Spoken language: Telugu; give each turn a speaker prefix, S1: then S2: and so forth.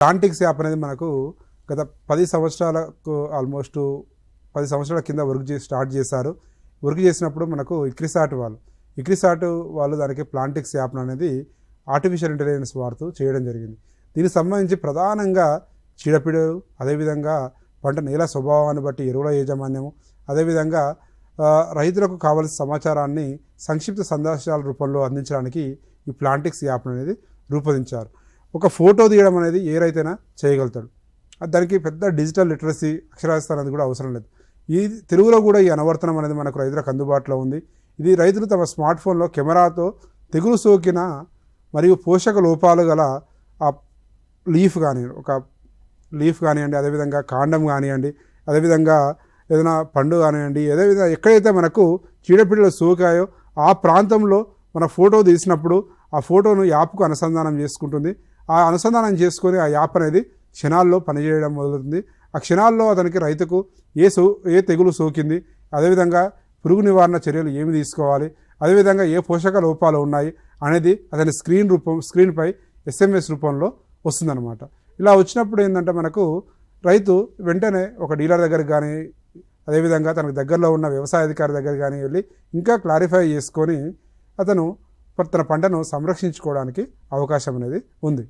S1: ప్లాంటిక్స్ యాప్ అనేది మనకు గత 10 సంవత్సరాలకు ఆల్మోస్ట్ 10 సంవత్సరాల కింద స్టార్ట్ చేశారు. వర్క్ చేసినప్పుడు మనకు ఇక్రిసాట్ వాళ్ళు దానికి ప్లాంటిక్స్ యాప్ అనేది ఆర్టిఫిషియల్ ఇంటెలిజెన్స్ వాడుతూ చేయడం జరిగింది. దీనికి సంబంధించి ప్రధానంగా చీడపీడలు, అదేవిధంగా పంట నేల స్వభావాన్ని బట్టి ఎరువుల యాజమాన్యము, అదేవిధంగా రైతులకు కావాల్సిన సమాచారాన్ని సంక్షిప్త సందేశాల రూపంలో అందించడానికి ఈ ప్లాంటిక్స్ యాప్ అనేది రూపొందించారు. ఒక ఫోటో తీయడం అనేది ఏ రైతైనా చేయగలుగుతాడు. దానికి పెద్ద డిజిటల్ లిటరసీ, అక్షరాస్యత అనేది కూడా అవసరం లేదు. ఈ తెలుగులో కూడా ఈ అనువర్తనం అనేది మనకు రైతులకు అందుబాటులో ఉంది. ఇది రైతులు తమ స్మార్ట్ ఫోన్లో కెమెరాతో తెగులు సోకిన మరియు పోషక లోపాలు గల ఆ లీఫ్ కానివ్వండి, అదేవిధంగా కాండం కానివ్వండి, అదేవిధంగా ఏదైనా పండు కానివ్వండి, అదేవిధంగా ఎక్కడైతే మనకు చీడపీడలు సోకాయో ఆ ప్రాంతంలో మన ఫోటో తీసినప్పుడు ఆ ఫోటోను యాప్కు అనుసంధానం చేసుకుంటుంది. ఆ అనుసంధానం చేసుకొని ఆ యాప్ అనేది క్షణాల్లో పనిచేయడం మొదలుతుంది. ఆ క్షణాల్లో రైతుకు ఏ తెగులు సోకింది, అదేవిధంగా పురుగు నివారణ చర్యలు ఏమి తీసుకోవాలి, అదేవిధంగా ఏ పోషక లోపాలు ఉన్నాయి అనేది అతని స్క్రీన్పై SMS రూపంలో వస్తుందన్నమాట. ఇలా వచ్చినప్పుడు ఏంటంటే మనకు రైతు వెంటనే ఒక డీలర్ దగ్గరికి కానీ, అదేవిధంగా తనకు దగ్గరలో ఉన్న వ్యవసాయ అధికారి దగ్గర కానీ వెళ్ళి ఇంకా క్లారిఫై చేసుకొని అతను తన పంటను సంరక్షించుకోవడానికి అవకాశం అనేది ఉంది.